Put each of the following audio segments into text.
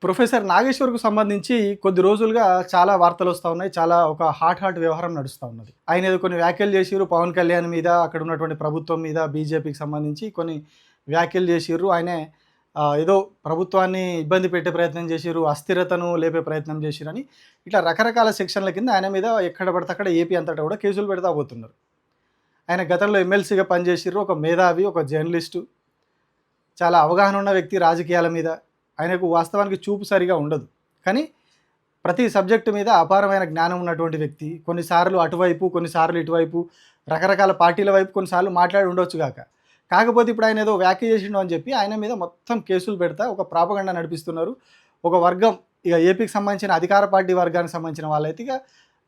Professor నాగేశ్వర్‌కు సంబంధించి కొద్ది రోజులుగా చాలా వార్తలొస్తా ఉన్నాయి. చాలా ఒక హాట్ వ్యవహారం నడుస్తా ఉన్నది. ఆయన ఏదో కొన్ని వ్యాఖ్యలు చేసిర్రు. పవన్ కళ్యాణ్ మీద, అక్కడ ఉన్నటువంటి ప్రభుత్వం మీద, బీజేపీకి సంబంధించి కొన్ని వ్యాఖ్యలు చేసిర్రు. ఆయనే ఏదో ప్రభుత్వాన్ని ఇబ్బంది పెట్టే ప్రయత్నం చేసిర్రు, అస్థిరతను లేపే ప్రయత్నం చేసిర్రని ఇట్లా రకరకాల సెక్షన్ల కింద ఆయన మీద ఎక్కడ పడితే అక్కడ ఏపీ అంతటా కూడా కేసులు పెడతా పోతున్నారు. ఆయన గతంలో ఎమ్మెల్సీగా పనిచేసిర్రు. ఒక మేధావి, ఒక జర్నలిస్టు, చాలా అవగాహన ఉన్న వ్యక్తి రాజకీయాల మీద. ఆయనకు వాస్తవానికి చూపు సరిగా ఉండదు. కానీ ప్రతి సబ్జెక్టు మీద అపారమైన జ్ఞానం ఉన్నటువంటి వ్యక్తి. కొన్నిసార్లు అటువైపు, కొన్నిసార్లు ఇటువైపు, రకరకాల పార్టీల వైపు కొన్నిసార్లు మాట్లాడి ఉండొచ్చు గాక. కాకపోతే ఇప్పుడు ఆయన ఏదో వ్యాఖ్య చేసిండు అని చెప్పి ఆయన మీద మొత్తం కేసులు పెడతా ఒక ప్రాపగండా నడిపిస్తున్నారు. ఒక వర్గం, ఇక ఏపీకి సంబంధించిన అధికార పార్టీ వర్గానికి సంబంధించిన వాళ్ళైతే ఇక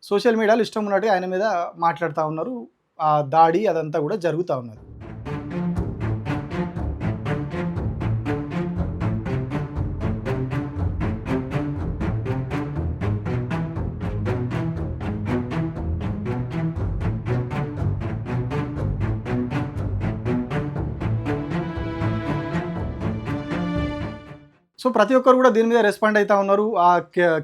సోషల్ మీడియాలో ఇష్టం ఉన్నట్టుగా ఆయన మీద మాట్లాడుతూ ఉన్నారు. ఆ దాడి అదంతా కూడా జరుగుతూ ఉన్నది. సో ప్రతి ఒక్కరు కూడా దీని మీద రెస్పాండ్ అవుతా ఉన్నారు. ఆ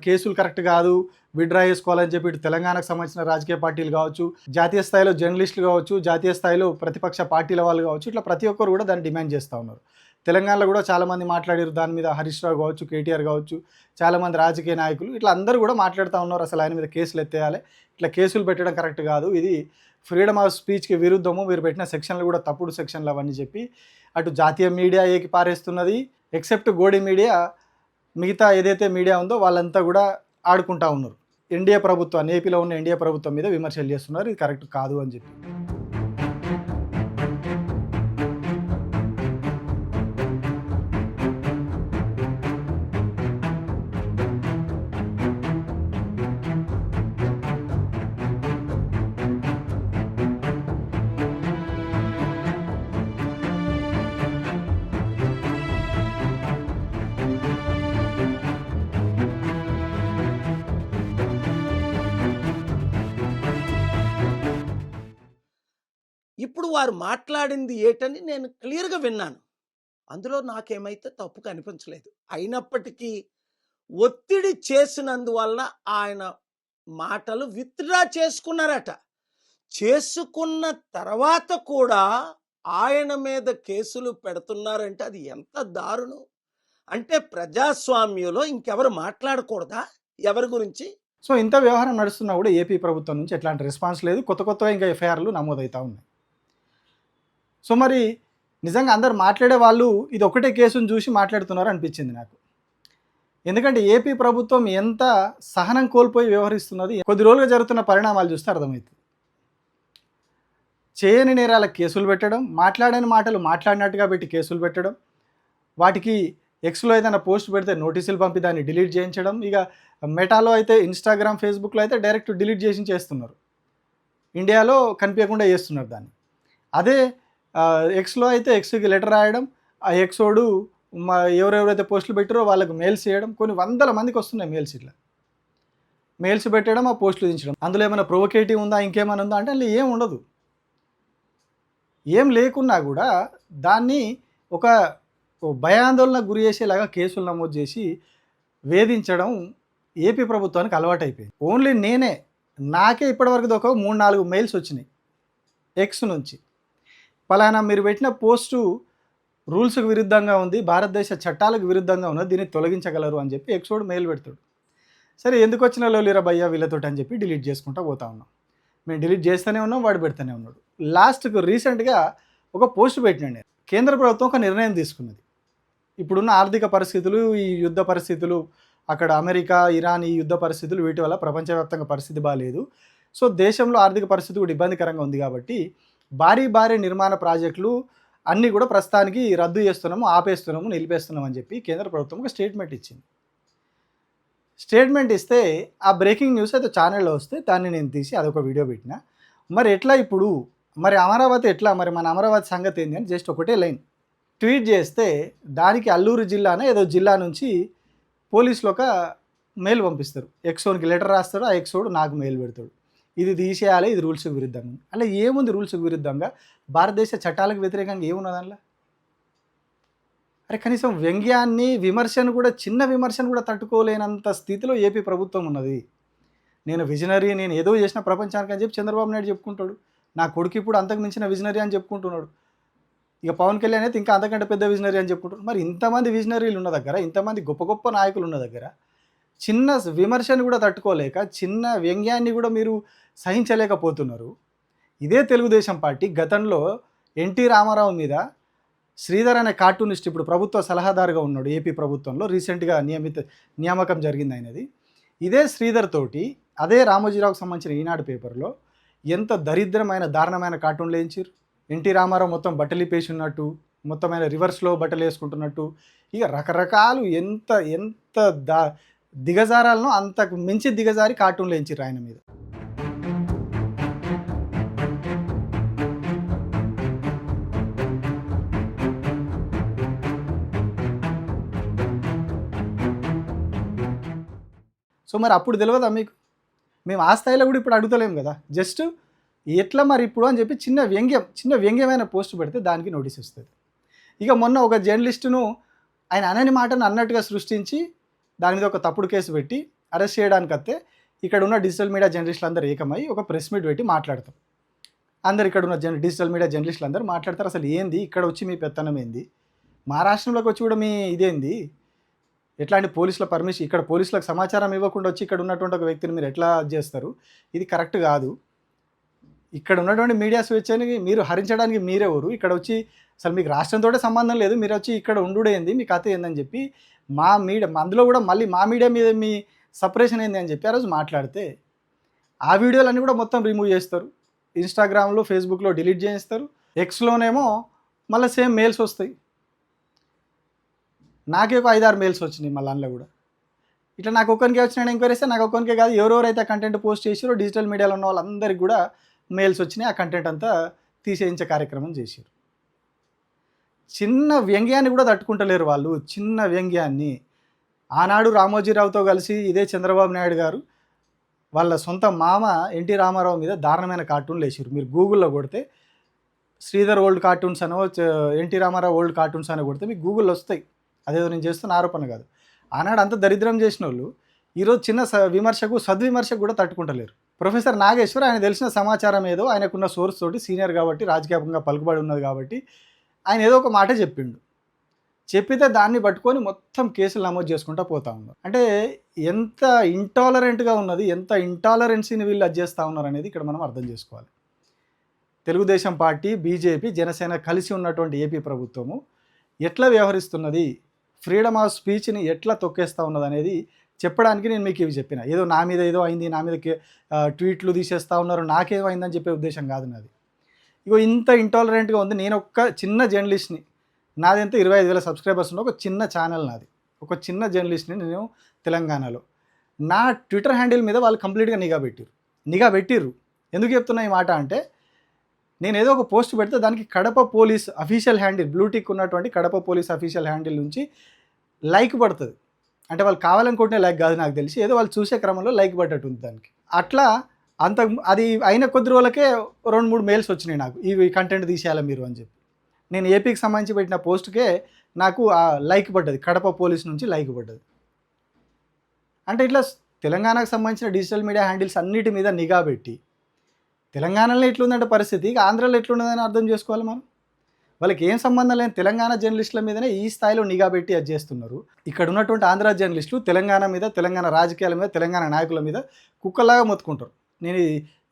కేసులు కరెక్ట్ కాదు, విత్‌డ్రా చేసుకోవాలని చెప్పి ఇటు తెలంగాణకు సంబంధించిన రాజకీయ పార్టీలు కావచ్చు, జాతీయ స్థాయిలో జర్నలిస్టులు కావచ్చు, జాతీయ స్థాయిలో ప్రతిపక్ష పార్టీల వాళ్ళు కావచ్చు, ఇట్లా ప్రతి ఒక్కరు కూడా దాన్ని డిమాండ్ చేస్తూ ఉన్నారు. తెలంగాణలో కూడా చాలామంది మాట్లాడారు దాని మీద. హరీష్ రావు కావచ్చు, కేటీఆర్ కావచ్చు, చాలామంది రాజకీయ నాయకులు ఇట్లా అందరూ కూడా మాట్లాడుతూ ఉన్నారు. అసలు ఆయన మీద కేసులు ఎత్తేయాలి, ఇట్లా కేసులు పెట్టడం కరెక్ట్ కాదు, ఇది ఫ్రీడమ్ ఆఫ్ స్పీచ్కి విరుద్ధము, మీరు పెట్టిన సెక్షన్లు కూడా తప్పుడు సెక్షన్లు అవన్నీ చెప్పి అటు జాతీయ మీడియా ఏకి పారేస్తున్నది. ఎక్సెప్ట్ గోడి మీడియా, మిగతా ఏదైతే మీడియా ఉందో వాళ్ళంతా కూడా ఆడుకుంటా ఉన్నారు. ఎన్డీఏ ప్రభుత్వాన్ని, ఏపీలో ఉన్న ఎన్డీఏ ప్రభుత్వం మీద విమర్శలు చేస్తున్నారు. ఇది కరెక్ట్ కాదు అని చెప్పి. ఇప్పుడు వారు మాట్లాడింది ఏటని నేను క్లియర్‌గా విన్నాను. అందులో నాకేమైతే తప్పు కనిపించలేదు. అయినప్పటికీ ఒత్తిడి చేసినందువల్ల ఆయన మాటలు విత్‌డ్రా చేసుకున్నారట. చేసుకున్న తర్వాత కూడా ఆయన మీద కేసులు పెడుతున్నారంటే అది ఎంత దారుణం! అంటే ప్రజాస్వామ్యంలో ఇంకెవరు మాట్లాడకూడదా ఎవరి గురించి? సో ఇంత వ్యవహారం నడుస్తున్నా కూడా ఏపీ ప్రభుత్వం నుంచి ఎట్లాంటి రెస్పాన్స్ లేదు. కొత్తగా ఇంకా ఎఫ్ఐఆర్లు నమోదవుతూ ఉన్నాయి. సో మరి నిజంగా అందరు మాట్లాడే వాళ్ళు ఇది ఒకటే కేసును చూసి మాట్లాడుతున్నారు అనిపించింది నాకు. ఎందుకంటే ఏపీ ప్రభుత్వం ఎంత సహనం కోల్పోయి వ్యవహరిస్తున్నది కొద్ది రోజులుగా జరుగుతున్న పరిణామాలు చూస్తే అర్థమవుతుంది. చేయని నేరాలకు కేసులు పెట్టడం, మాట్లాడని మాటలు మాట్లాడినట్టుగా పెట్టి కేసులు పెట్టడం, వాటికి ఎక్స్లో ఏదైనా పోస్ట్ పెడితే నోటీసులు పంపి దాన్ని డిలీట్ చేయించడం, ఇక మెటాలో అయితే ఇన్స్టాగ్రామ్, ఫేస్బుక్లో అయితే డైరెక్ట్ డిలీట్ చేసి చేస్తున్నారు. ఇండియాలో కనిపించకుండా చేస్తున్నారు దాన్ని. అదే ఎక్స్లో అయితే ఎక్స్కి లెటర్ రాయడం, ఆ ఎక్సోడు ఎవరెవరైతే పోస్టులు పెట్టారో వాళ్ళకు మెయిల్స్ చేయడం, కొన్ని వందల మందికి వస్తున్నాయి మెయిల్స్. ఇట్లా మెయిల్స్ పెట్టడం, ఆ పోస్టులు దించడం. అందులో ఏమైనా ప్రొవోకేటివ్ ఉందా, ఇంకేమైనా ఉందా అంటే అందులో ఏం ఉండదు. ఏం లేకున్నా కూడా దాన్ని ఒక భయాందోళనకు గురి చేసేలాగా కేసులు నమోదు చేసి వేధించడం ఏపీ ప్రభుత్వానికి అలవాటైపోయింది. ఓన్లీ నాకే ఇప్పటివరకు ఒక 3-4 మెయిల్స్ వచ్చినాయి ఎక్స్ నుంచి. పలానా మీరు పెట్టిన పోస్టు రూల్స్కి విరుద్ధంగా ఉంది, భారతదేశ చట్టాలకు విరుద్ధంగా ఉన్నది, దీన్ని తొలగించగలరు అని చెప్పి ఎక్సోడు మెయిల్ పెడతాడు. సరే ఎందుకు వచ్చిన లోలీరా భయ్యా వీళ్ళతోటి అని చెప్పి డిలీట్ చేసుకుంటూ పోతా ఉన్నాం. మేము డిలీట్ చేస్తూనే ఉన్నాం, వాడు పెడుతూనే ఉన్నాడు. లాస్ట్కు రీసెంట్గా ఒక పోస్ట్ పెట్టినండి. కేంద్ర ప్రభుత్వం ఒక నిర్ణయం తీసుకున్నది. ఇప్పుడున్న ఆర్థిక పరిస్థితులు, ఈ యుద్ధ పరిస్థితులు, అక్కడ అమెరికా, ఇరాన్, ఈ యుద్ధ పరిస్థితులు, వీటి వల్ల ప్రపంచవ్యాప్తంగా పరిస్థితి బాగాలేదు. సో దేశంలో ఆర్థిక పరిస్థితి కూడా ఇబ్బందికరంగా ఉంది కాబట్టి భారీ నిర్మాణ ప్రాజెక్టులు అన్నీ కూడా ప్రస్తుతానికి రద్దు చేస్తున్నాము, ఆపేస్తున్నాము, నిలిపేస్తున్నాము అని చెప్పి కేంద్ర ప్రభుత్వం ఒక స్టేట్మెంట్ ఇచ్చింది. స్టేట్మెంట్ ఇస్తే ఆ బ్రేకింగ్ న్యూస్ అయితే ఛానల్లో వస్తే దాన్ని నేను తీసి అదొక వీడియో పెట్టిన. మరి ఎట్లా ఇప్పుడు, మరి అమరావతి ఎట్లా, మరి మన అమరావతి సంగతి ఏంటి అని జస్ట్ ఒకటే లైన్ ట్వీట్ చేస్తే దానికి అల్లూరు జిల్లానే ఏదో జిల్లా నుంచి పోలీసులు ఒక మెయిల్ పంపిస్తారు. ఎక్సోన్కి లెటర్ రాస్తారు, ఆ ఎక్సోడు నాకు మెయిల్ పెడతాడు. ఇది తీసేయాలి, ఇది రూల్స్కి విరుద్ధంగా. అలా ఏముంది రూల్స్కి విరుద్ధంగా? భారతదేశ చట్టాలకు వ్యతిరేకంగా ఏమున్నది అందులో? అరే కనీసం వ్యంగ్యాన్ని, విమర్శను కూడా చిన్న విమర్శను కూడా తట్టుకోలేనంత స్థితిలో ఏపీ ప్రభుత్వం ఉన్నది. నేను విజనరీ, నేను ఏదో చేసిన ప్రపంచానికి అని చెప్పి చంద్రబాబు నాయుడు చెప్పుకుంటాడు. నా కొడుకు ఇప్పుడు అంతకు మించిన విజనరీ అని చెప్పుకుంటున్నాడు. ఇక పవన్ కళ్యాణ్ అయితే ఇంకా అంతకంటే పెద్ద విజనరీ అని చెప్పుకుంటున్నాడు. మరి ఇంతమంది విజనరీలు ఉన్న దగ్గర, ఇంతమంది గొప్ప గొప్ప నాయకులు ఉన్న దగ్గర చిన్న విమర్శను కూడా తట్టుకోలేక, చిన్న వ్యంగ్యాన్ని కూడా మీరు సహించలేకపోతున్నారు. ఇదే తెలుగుదేశం పార్టీ గతంలో ఎన్టీ రామారావు మీద శ్రీధర్ అనే కార్టూనిస్ట్ ఇప్పుడు ప్రభుత్వ సలహాదారుగా ఉన్నాడు ఏపీ ప్రభుత్వంలో, రీసెంట్గా నియామకం జరిగింది ఆయనది. ఇదే శ్రీధర్ తోటి అదే రామోజీరావుకు సంబంధించిన ఈనాడు పేపర్లో ఎంత దరిద్రమైన దారుణమైన కార్టూన్లు వేయించారు. ఎన్టీ రామారావు మొత్తం బట్టలు ఇప్పేసి ఉన్నట్టు, మొత్తమైన రివర్స్లో బట్టలు వేసుకుంటున్నట్టు, ఇక రకరకాలు ఎంత ఎంత దిగజారాలను అంతకు మించి దిగజారి కార్టూన్లు వేయించారు ఆయన మీద. సో మరి అప్పుడు తెలియదా మీకు? మేము ఆ స్థాయిలో కూడా ఇప్పుడు అడుగుతలేము కదా. జస్ట్ ఎట్లా మరి ఇప్పుడు అని చెప్పి చిన్న వ్యంగ్యమైన పోస్ట్ పెడితే దానికి నోటీస్ వస్తుంది. ఇక మొన్న ఒక జర్నలిస్టును ఆయన అనని మాటను అన్నట్టుగా సృష్టించి దాని మీద ఒక తప్పుడు కేసు పెట్టి అరెస్ట్ చేయడానికి వస్తే ఇక్కడ ఉన్న డిజిటల్ మీడియా జర్నలిస్టులు అందరూ ఏకమై ఒక ప్రెస్ మీట్ పెట్టి మాట్లాడతాం. అందరు ఇక్కడ ఉన్న డిజిటల్ మీడియా జర్నలిస్టులు అందరూ మాట్లాడతారు. అసలు ఏంది ఇక్కడ వచ్చి మీ పెత్తనం ఏంది, మా రాష్ట్రంలోకి వచ్చి కూడా మీ ఇదేంది, ఎట్లాంటి పోలీసుల పర్మిషన్, ఇక్కడ పోలీసులకు సమాచారం ఇవ్వకుండా వచ్చి ఇక్కడ ఉన్నటువంటి ఒక వ్యక్తిని మీరు ఎట్లా చేస్తారు, ఇది కరెక్ట్ కాదు. ఇక్కడ ఉన్నటువంటి మీడియా స్వేచ్ఛని మీరు హరించడానికి మీరెవరు, ఇక్కడ వచ్చి అసలు మీకు రాష్ట్రంతో సంబంధం లేదు, మీరు వచ్చి ఇక్కడ ఉండుడేంది, మీ కథ ఏందని చెప్పి మా మీడియా, అందులో కూడా మళ్ళీ మా మీడియా మీద మీ సపరేషన్ ఏంది అని చెప్పి ఆ రోజు మాట్లాడితే ఆ వీడియోలన్నీ కూడా మొత్తం రిమూవ్ చేస్తారు. ఇన్స్టాగ్రామ్లో, ఫేస్బుక్లో డిలీట్ చేస్తారు. ఎక్స్లోనేమో మళ్ళీ సేమ్ మెయిల్స్ వస్తాయి. నాకే ఒక 5-6 మెయిల్స్ వచ్చినాయి మళ్ళీ అందులో కూడా. ఇట్లా నాకు ఒక్కరికే వచ్చిన ఎంక్వైరీస్, నాకు ఒక్కరికే కాదు, ఎవరెవరైతే కంటెంట్ పోస్ట్ చేసారో డిజిటల్ మీడియాలో ఉన్న వాళ్ళందరికీ కూడా మెయిల్స్ వచ్చినాయి. ఆ కంటెంట్ అంతా తీసేయించే కార్యక్రమం చేశారు. చిన్న వ్యంగ్యాన్ని కూడా తట్టుకుంటలేరు వాళ్ళు. చిన్న వ్యంగ్యాన్ని ఆనాడు రామోజీరావుతో కలిసి ఇదే చంద్రబాబు నాయుడు గారు వాళ్ళ సొంత మామ ఎన్టీ రామారావు మీద దారుణమైన కార్టూన్లు వేసారు. మీరు గూగుల్లో కొడితే శ్రీధర్ ఓల్డ్ కార్టూన్స్ అనో ఎన్టీ రామారావు ఓల్డ్ కార్టూన్స్ అనో కొడితే మీకు గూగుల్లో వస్తాయి. అదేదో నేను చేస్తున్న ఆరోపణ కాదు. ఆనాడు అంత దరిద్రం చేసిన వాళ్ళు ఈరోజు చిన్న విమర్శకు, సద్విమర్శకు కూడా తట్టుకుంటలేరు. ప్రొఫెసర్ నాగేశ్వర్ ఆయన తెలిసిన సమాచారం ఏదో, ఆయనకున్న సోర్స్ తోటి సీనియర్ కాబట్టి, రాజకీయంగా పలుకుబడి ఉన్నది కాబట్టి ఆయన ఏదో ఒక మాట చెప్పిండు. చెప్పితే దాన్ని పట్టుకొని మొత్తం కేసులు నమోదు చేసుకుంటూ పోతా ఉన్నారు. అంటే ఎంత ఇంటాలరెంట్గా ఉన్నది, ఎంత ఇంటాలరెన్సీని వీళ్ళు అది చేస్తూ ఉన్నారు అనేది ఇక్కడ మనం అర్థం చేసుకోవాలి. తెలుగుదేశం పార్టీ, బీజేపీ, జనసేన కలిసి ఉన్నటువంటి ఏపీ ప్రభుత్వము ఎట్లా వ్యవహరిస్తున్నది, ఫ్రీడమ్ ఆఫ్ స్పీచ్ని ఎట్లా తొక్కేస్తూ ఉన్నది అనేది చెప్పడానికి నేను మీకు ఇవి చెప్పిన. ఏదో నా మీద ఏదో అయింది, నా మీద ట్వీట్లు తీసేస్తూ ఉన్నారు, నాకేమైందని చెప్పే ఉద్దేశం కాదు నాది. ఇగో ఇంత ఇంటాలరెంట్గా ఉంది. నేను ఒక చిన్న జర్నలిస్ట్ని, నాదెంత 25,000 సబ్స్క్రైబర్స్ ఉన్న ఒక చిన్న ఛానల్ నాది, ఒక చిన్న జర్నలిస్ట్ని నేను తెలంగాణలో. నా ట్విట్టర్ హ్యాండిల్ మీద వాళ్ళు కంప్లీట్గా నిఘా పెట్టిర్రు. ఎందుకు చెప్తున్నా ఈ మాట అంటే, నేను ఏదో ఒక పోస్ట్ పెడితే దానికి Kadapa police official handle, blue tick ఉన్నటువంటి కడప పోలీస్ అఫీషియల్ హ్యాండిల్ నుంచి లైక్ పడుతుంది. అంటే వాళ్ళు కావాలనుకుంటే లైక్ కాదు నాకు తెలిసి, ఏదో వాళ్ళు చూసే క్రమంలో లైక్ పడ్డట్టు ఉంది దానికి. అట్లా అది అయిన కొద్ది రోజులకే 2-3 మెయిల్స్ వచ్చినాయి నాకు, ఈ కంటెంట్ తీసేయాలి మీరు అని చెప్పి. నేను ఏపీకి సంబంధించి పెట్టిన పోస్ట్కే నాకు ఆ లైక్ పడ్డది, కడప పోలీస్ నుంచి లైక్ పడ్డది. అంటే ఇట్లా తెలంగాణకు సంబంధించిన డిజిటల్ మీడియా హ్యాండిల్స్ అన్నిటి మీద నిఘా పెట్టి, తెలంగాణలో ఎట్లుందంటే పరిస్థితి, ఇక ఆంధ్రాలో ఎట్లున్నదని అర్థం చేసుకోవాలి మనం. వాళ్ళకి ఏం సంబంధం లేని తెలంగాణ జర్నలిస్టుల మీదనే ఈ స్థాయిలో నిఘా పెట్టి అది చేస్తున్నారు. ఇక్కడ ఉన్నటువంటి ఆంధ్ర జర్నలిస్టులు తెలంగాణ మీద, తెలంగాణ రాజకీయాల మీద, తెలంగాణ నాయకుల మీద కుక్కలాగా మొత్తుకుంటారు. నేను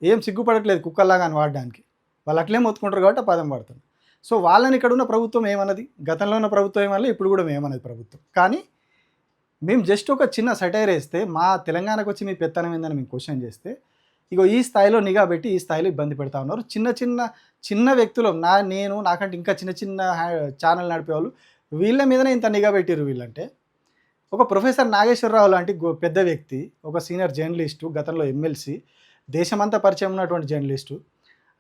ఏం సిగ్గుపడట్లేదు కుక్కల్లాగా అని వాడడానికి, వాళ్ళు అట్లే మొత్తుకుంటారు కాబట్టి ఆ పదం వాడుతుంది. సో వాళ్ళని ఇక్కడ ఉన్న ప్రభుత్వం ఏమన్నది, గతంలో ఉన్న ప్రభుత్వం ఏమన్నది, ఇప్పుడు కూడా ఏమన్నది ప్రభుత్వం. కానీ మేము జస్ట్ ఒక చిన్న సటైర్ వేస్తే, మా తెలంగాణకు వచ్చి మీ పెత్తనం ఏందని మేము క్వశ్చన్ చేస్తే, ఇగో ఈ స్థాయిలో నిఘా పెట్టి ఈ స్థాయిలో ఇబ్బంది పెడతా ఉన్నారు. చిన్న వ్యక్తులు, నాకంటే ఇంకా చిన్న ఛానల్ నడిపేవాళ్ళు, వీళ్ళ మీదనే ఇంత నిఘా పెట్టిరు. వీళ్ళంటే ఒక ప్రొఫెసర్ నాగేశ్వరరావు లాంటి పెద్ద వ్యక్తి, ఒక సీనియర్ జర్నలిస్టు, గతంలో ఎమ్మెల్సీ, దేశమంతా పరిచయం ఉన్నటువంటి జర్నలిస్టు,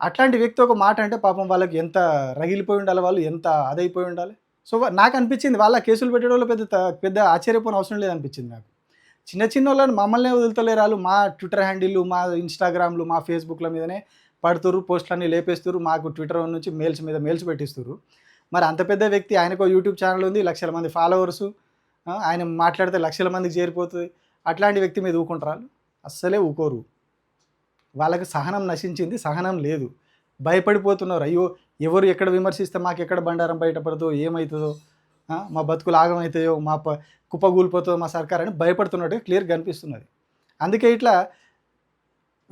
అట్లాంటి వ్యక్తి ఒక మాట అంటే పాపం వాళ్ళకి ఎంత రగిలిపోయి ఉండాలి, వాళ్ళు ఎంత అదైపోయి ఉండాలి. సో నాకు అనిపించింది వాళ్ళ కేసులు పెట్టేవాళ్ళు పెద్ద ఆశ్చర్యపోయిన అవసరం లేదనిపించింది నాకు. చిన్న వాళ్ళని మమ్మల్నే వదులుతలేరు వాళ్ళు. మా ట్విట్టర్ హ్యాండిల్, మా ఇన్స్టాగ్రామ్లు, మా ఫేస్బుక్ల మీదనే పడుతురు, పోస్టులన్నీ లేపేస్తున్నారు, మాకు ట్విట్టర్ నుంచి మెయిల్స్ మీద మెయిల్స్ పెట్టిస్తున్నారు. మరి అంత పెద్ద వ్యక్తి, ఆయనకు యూట్యూబ్ ఛానల్ ఉంది, లక్షల మంది ఫాలోవర్సు, ఆయన మాట్లాడితే లక్షల మందికి చేరిపోతుంది. అట్లాంటి వ్యక్తి మీద ఊకుంటారా? అస్సలే ఊకోరు. వాళ్ళకి సహనం నశించింది, సహనం లేదు. భయపడిపోతున్నారు. అయ్యో, ఎవరు ఎక్కడ విమర్శిస్తే మాకు ఎక్కడ బండారం బయటపడుతుందో, ఏమవుతుందో, మా బతుకులు ఆగమవుతాయో, మా కుప్పగూలిపోతుందో మా సర్కార్ అని భయపడుతున్నట్టుగా క్లియర్గా కనిపిస్తున్నది. అందుకే ఇట్లా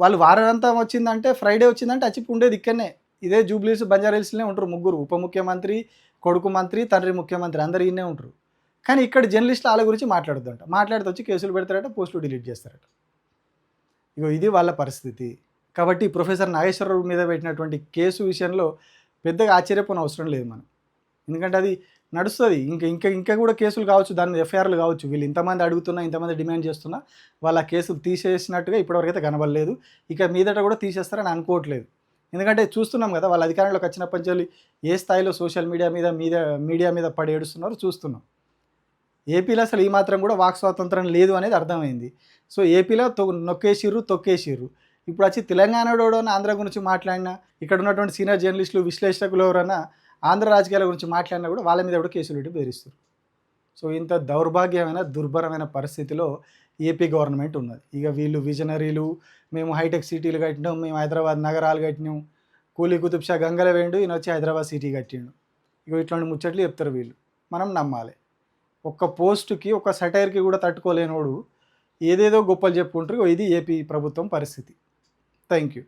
వాళ్ళు వారాంతం వచ్చిందంటే, ఫ్రైడే వచ్చిందంటే అచ్చిపు ఉండేది ఇక్కడనే, ఇదే జూబ్లీస్ బంజారాహిల్స్లోనే ఉంటారు ముగ్గురు, ఉప ముఖ్యమంత్రి, కొడుకు మంత్రి, తండ్రి ముఖ్యమంత్రి, అందరు ఈయనే ఉంటారు. కానీ ఇక్కడ జర్నలిస్టులు వాళ్ళ గురించి మాట్లాడుతుంట, మాట్లాడితే వచ్చి కేసులు పెడతారట, పోస్టులు డిలీట్ చేస్తారట. ఇగో ఇది వాళ్ళ పరిస్థితి. కాబట్టి ప్రొఫెసర్ నాగేశ్వరరావు మీద పెట్టినటువంటి కేసు విషయంలో పెద్దగా ఆశ్చర్యపోని అవసరం లేదు మనం. ఎందుకంటే అది నడుస్తుంది. ఇంకా కూడా కేసులు కావచ్చు, దాని మీద ఎఫ్ఐఆర్లు కావచ్చు. వీళ్ళు ఇంతమంది అడుగుతున్నా, ఇంతమంది డిమాండ్ చేస్తున్నా వాళ్ళ కేసులు తీసేసినట్టుగా ఇప్పటివరకు అయితే కనబడలేదు. ఇక మీదట కూడా తీసేస్తారని అనుకోవట్లేదు. ఎందుకంటే చూస్తున్నాం కదా, వాళ్ళ అధికారంలోకి వచ్చినప్పటి నుంచి ఏ స్థాయిలో సోషల్ మీడియా మీద పడి ఏడుస్తున్నారో చూస్తున్నాం. ఏపీలో అసలు ఈ మాత్రం కూడా వాక్ స్వాతంత్రం లేదు అనేది అర్థమైంది. సో ఏపీలో తొక్కేసిర్రు. ఇప్పుడు వచ్చి తెలంగాణలో ఆంధ్ర గురించి మాట్లాడినా, ఇక్కడ ఉన్నటువంటి సీనియర్ జర్నలిస్టులు, విశ్లేషకులు ఎవరైనా ఆంధ్ర రాజకీయాల గురించి మాట్లాడినా కూడా వాళ్ళ మీద కూడా కేసులు పెట్టి బెదిరిస్తారు. సో ఇంత దౌర్భాగ్యమైన, దుర్భరమైన పరిస్థితిలో ఏపీ గవర్నమెంట్ ఉన్నది. ఇక వీళ్ళు విజనరీలు, మేము హైటెక్ సిటీలు కట్టినాం, మేము హైదరాబాద్ నగరాలు కట్టినాం, కూలీ కుతుబ్ షా గంగల వేండు, ఈయన వచ్చి హైదరాబాద్ సిటీ కట్టిండు. ఇక ఇట్లాంటి ముచ్చట్లు చెప్తారు వీళ్ళు, మనం నమ్మాలి. ఒక్క పోస్టుకి, ఒక సటైర్కి కూడా తట్టుకోలేనోడు ఏదేదో గొప్పలు చెప్పుకుంటారు. ఇది ఏపీ ప్రభుత్వం పరిస్థితి. Thank you.